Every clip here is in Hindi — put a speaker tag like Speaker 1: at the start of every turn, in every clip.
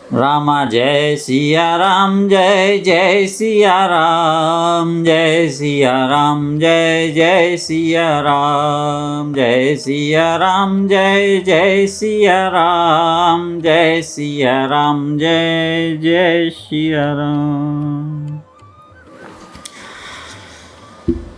Speaker 1: रामा जय सिया राम, जय जय सिया राम, जय सिया राम, जय जय सिया राम, जय सिया राम, जय जय सिया राम, जय सिया राम, जय जय सिया राम।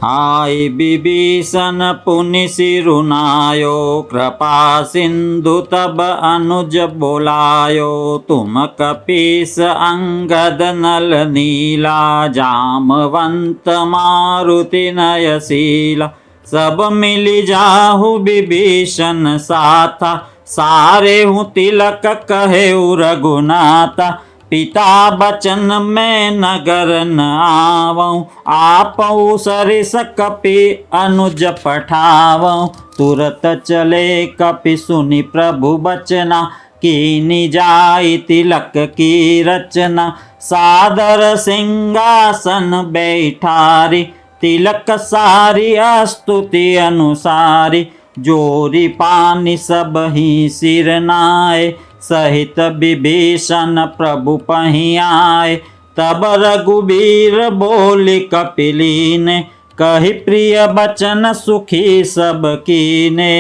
Speaker 1: आई विभीषण पुनि सिरुनायो, कृपा सिंधु तब अनुज बोलायो। तुम कपीस अंगद नल नीला, जामवंत मारुति नयशीला। सब मिली जाहु विभीषण साथा, सारे हूँ तिलक कहे रघुनाथा। पिता बचन में नगर न आवऊँ, आपऊ सरिस कपि अनुज पठावऊँ। तुरत चले कपि सुनि प्रभु बचना, कीनि जाई तिलक की रचना। सादर सिंहासन बैठारी, तिलक सारी स्तुति अनुसारी। जोरी पानी सब ही सिर नाय, सहित विभीषण प्रभु पहीं आए। तब रघुबीर बोली कपिलीने, कहि प्रिय बचन सुखी सब कीने।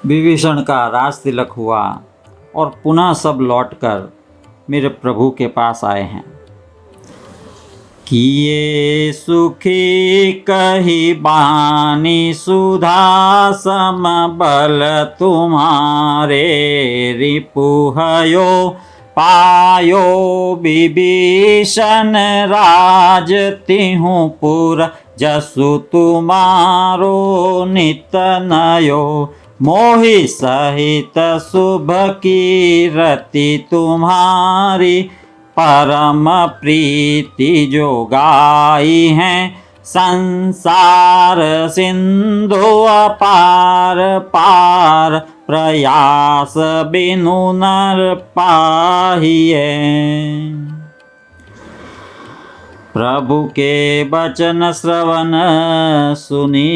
Speaker 1: विभीषण का राज तिलक हुआ और पुनः सब लौटकर मेरे प्रभु के पास आए हैं। किए सुखी कही बानी, सुधा सम बल तुम्हारे। रिपुहयो पायो विभीषण राज, तिहु पुर जसु तुम्हारो नित नयो। मोहि सहित शुभ कीरति तुम्हारी, परम प्रीति जो गाई हैं। संसार सिंधु अपार पार, प्रयास बिनु नर पाहिए। प्रभु के बचन श्रवण सुनी,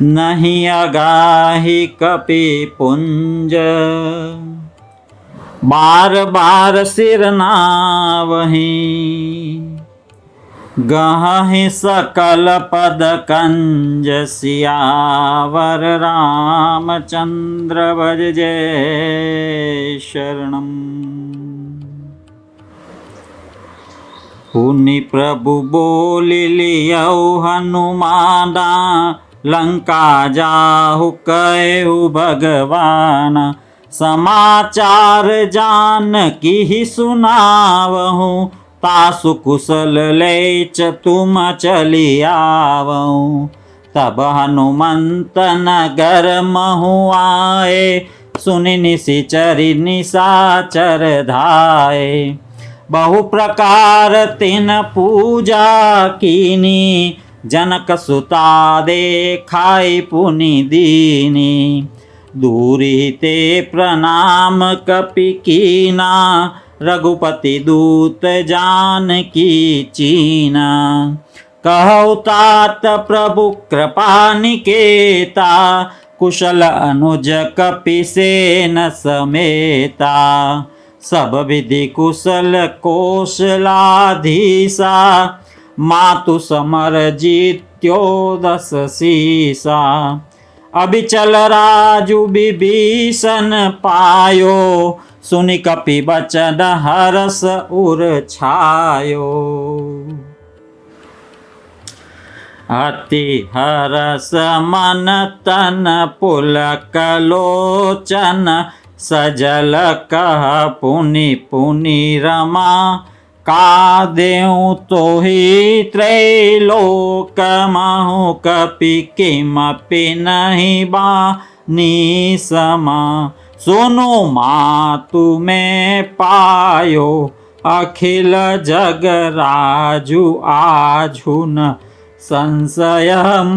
Speaker 1: नहीं अगाही कपि पुंज। बार बार सिर नावहीं, गहहि सकल पद कंज। सियावर रामचंद्र भज जय शरणम। पुनि प्रभु बोलि लियौ हनुमाना, लंका जाहु कहु भगवाना। समाचार जानकी ही सुनावहूँ, तासु कुशल लेच तुम चली आवऊँ। तब हनुमंत नगर महु आए, सुनि निशिचरि निशाचर धाये। बहु प्रकार तिन पूजा कीनी, जनक सुता देखाई पुनि दीनी। दूरी ते प्रणाम कपि कीना, रघुपति दूत जानकी चीना। कहु तात प्रभु कृपा निकेता, कुशल अनुज कपि सेन समेता। सब विधि कुशल कौशलाधीसा, मातु समर जीत्यो 10 सीसा। अभिचल राजु विभीषण पायो, सुनि कपि बचन हरस उर छायो। अति हरस मन तन पुलक लोचन, सजल कह पुनि पुनि रमा। का देऊँ तोहि त्रैलोक महु, कपि किमपि नहीं बानी समा। सुनो मातु मैं पायो, अखिल जग राजु आझुन। संशयम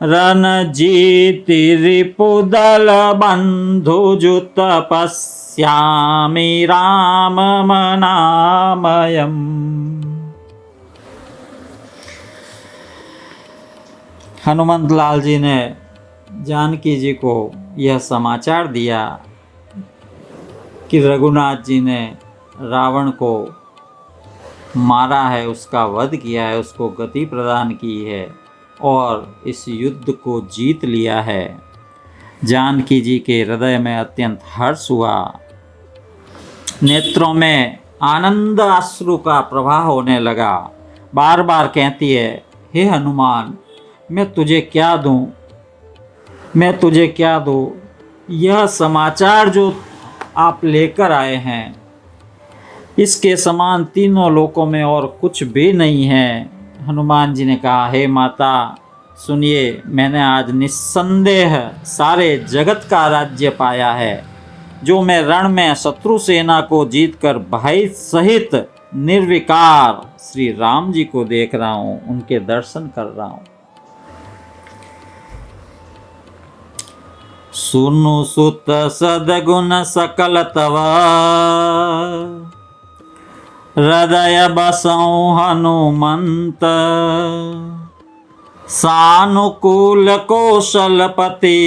Speaker 1: रणजीति रिपुदल बंधु, जुत पश्यामि राममनामयम्। हनुमंत लाल जी ने जानकी जी को यह समाचार दिया कि रघुनाथ जी ने रावण को मारा है, उसका वध किया है, उसको गति प्रदान की है और इस युद्ध को जीत लिया है। जानकी जी के हृदय में अत्यंत हर्ष हुआ, नेत्रों में आनंद अश्रु का प्रवाह होने लगा। बार बार कहती है, हे हनुमान, मैं तुझे क्या दूं, मैं तुझे क्या दूं। यह समाचार जो आप लेकर आए हैं, इसके समान तीनों लोकों में और कुछ भी नहीं है। हनुमान जी ने कहा, हे माता सुनिए, मैंने आज निस्संदेह सारे जगत का राज्य पाया है। जो मैं रण में शत्रु सेना को जीतकर भाई सहित निर्विकार श्री राम जी को देख रहा हूं, उनके दर्शन कर रहा हूं। सुनु सुत सदगुण सकल तव, हृदय बसौ हनुमंत। सानुकूल कौशलपति,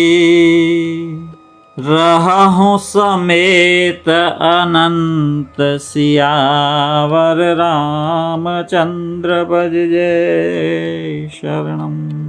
Speaker 1: रहहु समेत अनंत। सियावर रामचंद्र भज जय शरणम।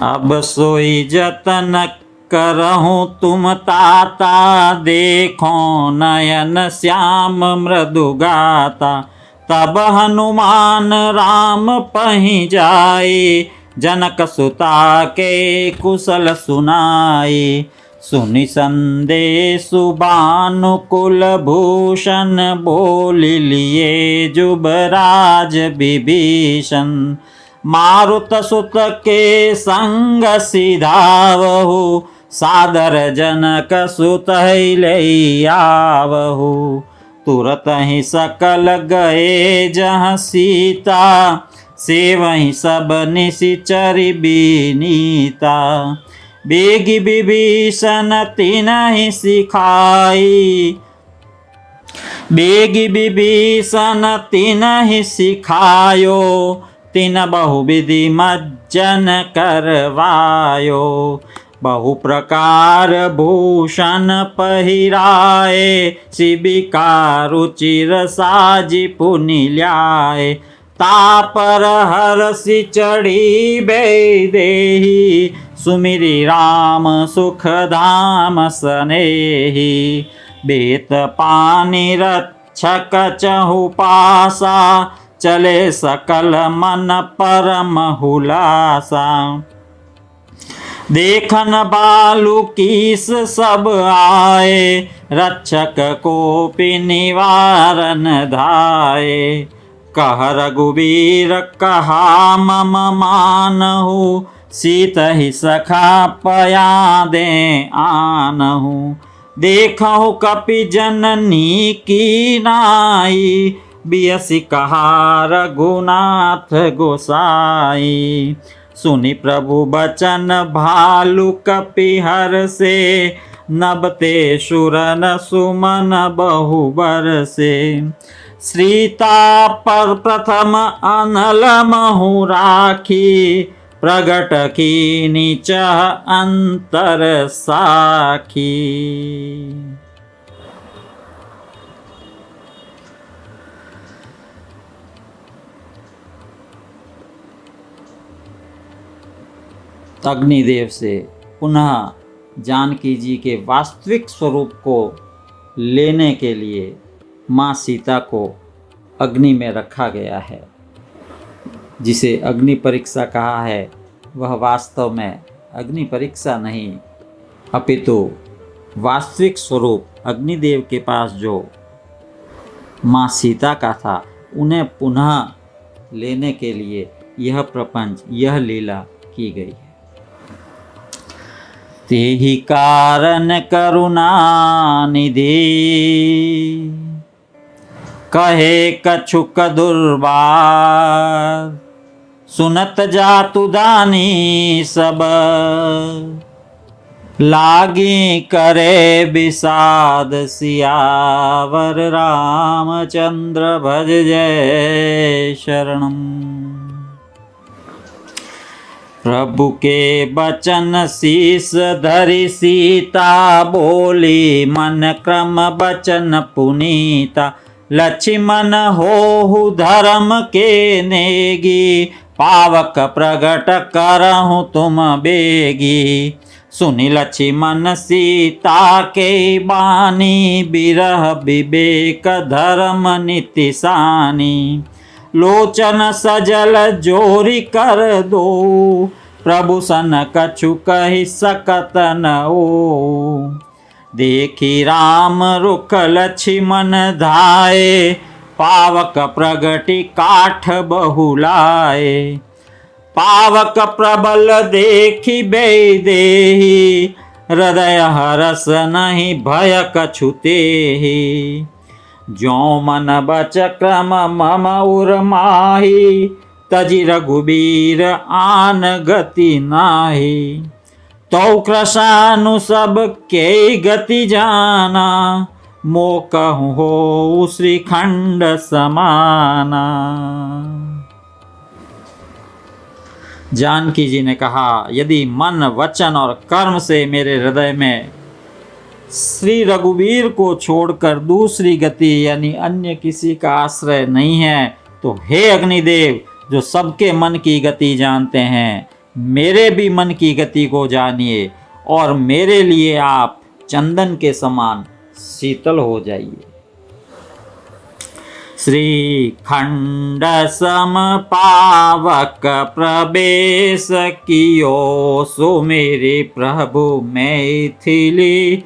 Speaker 1: अब सोई जतन करहूँ तुम ताता, देखो नयन श्याम मृदु गाता। तब हनुमान राम पहि जाए, जनक सुता के कुशल सुनाई। सुनि संदेशु भानुकुल भूषण, बोल लिए जुबराज विभीषण। मारुत सुत के संग सिधावहु, सादर जनक सुत लई आवहु। तुरत ही सकल गए जहाँ सीता, सेवहि सब निशिचरि बीनीता। बेगी विभीषण तिनहि सिखाई, बेगी विभीषण तिनहि सिखायो। तिन बहुविधि मज्जन करवायो, बहु प्रकार भूषण पहिराए। शिबिका रुचिर साजी पुनि ल्याए, तापर हरषि चढ़ी बैदेही। सुमिरि राम सुख धाम सनेही, बेत पानि रक्षक चहु पासा। चले सकल मन परम हुलासा, देखन बालु कीस सब आए। रक्षक कोपि निवारन धाये, कह रघुवीर कहा मम मानहु। सीत ही सखा पया दे आनहु, देखहु कपि जननी की नाई। बियसि कहा रघुनाथ गोसाई, सुनि प्रभु बचन भालु कपिहर से। नबते सुरन सुमन बहुबर से, श्रीता पर प्रथम अनल महु राखी। प्रगट की नीच अंतर साखी। अग्निदेव से पुनः जानकी जी के वास्तविक स्वरूप को लेने के लिए माँ सीता को अग्नि में रखा गया है। जिसे अग्नि परीक्षा कहा है, वह वास्तव में अग्नि परीक्षा नहीं, अपितु वास्तविक स्वरूप अग्निदेव के पास जो माँ सीता का था, उन्हें पुनः लेने के लिए यह प्रपंच, यह लीला की गई है। तेहि कारण करुणा निधि, कहे कछुक दुर्बार। सुनत जातु दानी सब, लागी करे विषाद। सियावर रामचंद्र भज जय शरणम। प्रभु के बचन शीस धरि सीता बोली, मन क्रम बचन पुनीता। लक्ष्मण होहु धर्म के नेगी, पावक प्रगट करहु तुम बेगी। सुनि लक्ष्मण सीता के बानी, बिरह विवेक धर्म नीति सानी। लोचन सजल जोरी कर दो, प्रभु सन कछु कहि सकत न ओ। देखी राम रुख लक्ष्मण धाये, पावक प्रगति काठ बहुलाए। पावक प्रबल देखी बैदेही, हृदय हरस नहीं भय कछु तेहि। जो मन बच क्रम मम उर माही, तजि रघुबीर आन गति नाही। तो कृशानु सब के गति जाना, मो कहूँ हो श्रीखंड समाना। जानकी जी ने कहा, यदि मन वचन और कर्म से मेरे हृदय में श्री रघुवीर को छोड़कर दूसरी गति यानी अन्य किसी का आश्रय नहीं है, तो हे अग्निदेव जो सबके मन की गति जानते हैं, मेरे भी मन की गति को जानिए और मेरे लिए आप चंदन के समान शीतल हो जाइए। श्रीखंड सम पावक प्रवेश कियो, सो मेरे प्रभु मैथिली।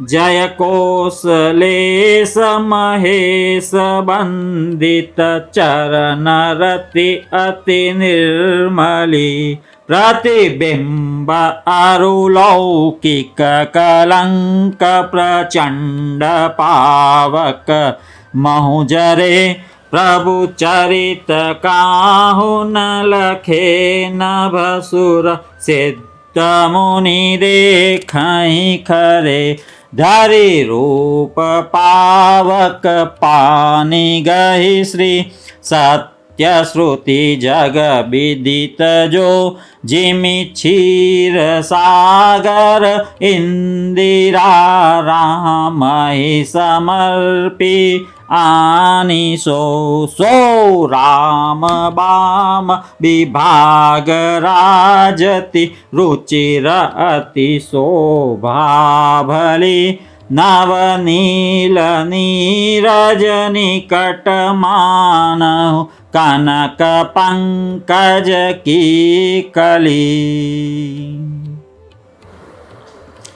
Speaker 1: जय कौशलेश महेश बंदित, चरण रति अति निर्मली। प्रतिबिंब अरुलौकिक कलंक, प्रचंड पावक महुजरे। प्रभु चरित काहु न लखे, नभसुर सिद्ध मुनि देखहि खरे। धरि रूप पावक पानी गहि, श्री सत्य श्रुति जग विदित जो। जिमि क्षीर सागर इंदिरा, राम ही समर्पी आनी सो। सो राम बाम विभाग राजति, रुचिर अति शोभा भली। नवनील नीरज निकट मानहु, कनक पंकज की कली।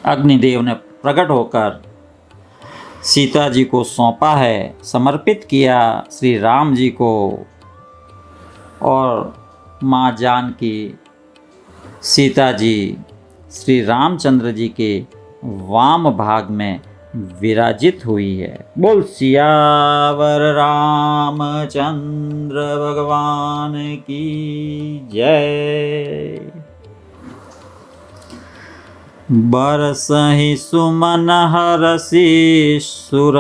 Speaker 1: अग्निदेव ने प्रकट होकर सीता जी को सौंपा है, समर्पित किया श्री राम जी को। और माँ जानकी सीता जी श्री रामचंद्र जी के वाम भाग में विराजित हुई है। बोल सियावर रामचंद्र भगवान की जय। बरसहि सुमन हरषि सुर,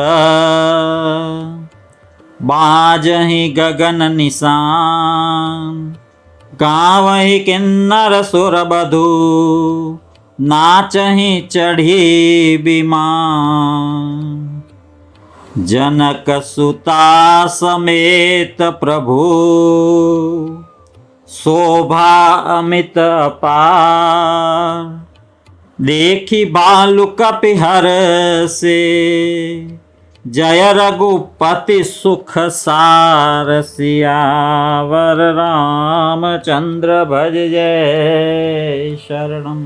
Speaker 1: बाजहि गगन निशान। गावहि किन्नर सुर बधू, नाचहि चढ़ी विमान। जनक सुता समेत प्रभु, शोभा अमित अपार। देखी बालु कपिहर से, जय रघुपति सुख सार। सियावर रामचंद्र भज जय शरणम।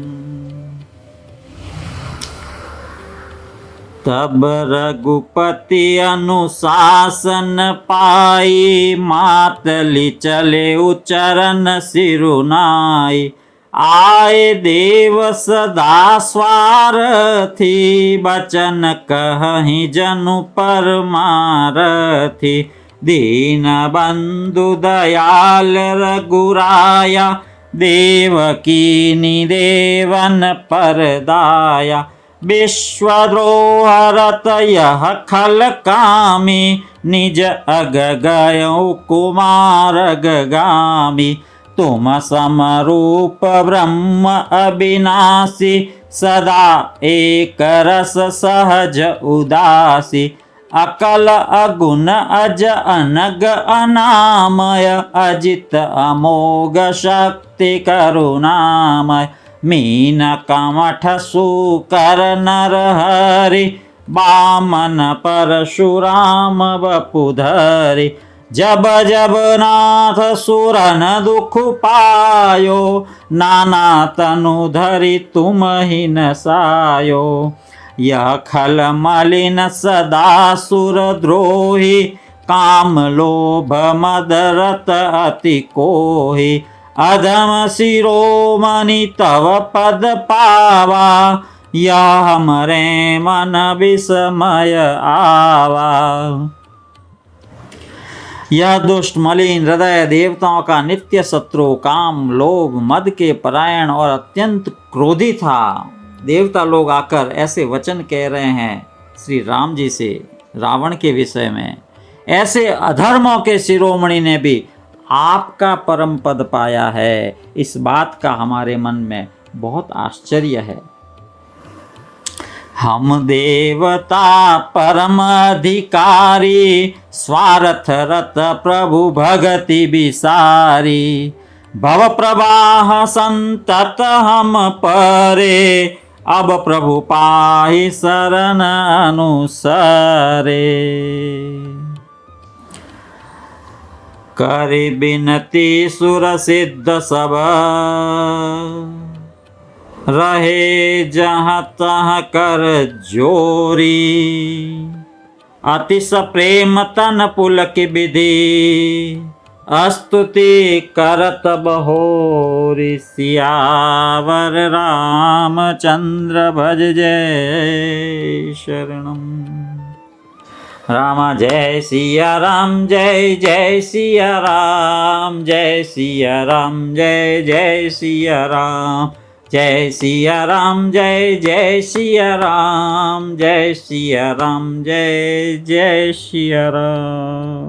Speaker 1: तब रघुपति अनुशासन पाई, मातली चले उचरण सिरुनाई। आए देव सदा स्वारथी, बचन कहि जनु परमारथी। दीन बंधु दयाल रघुराया, देवकी निदेवन परदाया। विश्वद्रोहरत यह खल कामी, निज अग गयो कुमार गगामी। तुम समरूप ब्रह्म अविनाशी, सदा एक रस सहज उदासी। अकल अगुण अज अनग अनामय, अजित अमोघ शक्ति करुणामय। मीन कमठ सुकर नर हरि, वामन परशुराम वपुधरि। जब जब नाथ सुरन दुख पायो, नाना तनु धरि तुम ही नसायो। यह खल मलिन सदा सुर द्रोही, काम लोभ मद रत अति कोहि। अधम शिरोमणि तव पद पावा, यह हमरे मन विस्मय आवा। यह दुष्ट मलिन हृदय देवताओं का नित्य शत्रु, काम लोभ मद के परायण और अत्यंत क्रोधी था। देवता लोग आकर ऐसे वचन कह रहे हैं श्री राम जी से रावण के विषय में। ऐसे अधर्मों के शिरोमणि ने भी आपका परम पद पाया है, इस बात का हमारे मन में बहुत आश्चर्य है। हम देवता परम अधिकारी, स्वार्थ रत प्रभु भगति विसारी। भव प्रवाह संतत हम परे, अब प्रभु पाहि शरण अनुसरे। करि बिनती सुर सिद्ध सब, रहे जहाँ तहाँ कर जोरी। अतिश प्रेम तन पुलक विधि, स्तुति करत बहोरी। सियावर रामचंद्र भज जय शरणम। राम जय सिया राम, जय जय सिया राम, जय सिया राम, जय जय सिया राम। जय सिया राम, जय जय सिया राम, जय सिया राम, जय जय सिया राम।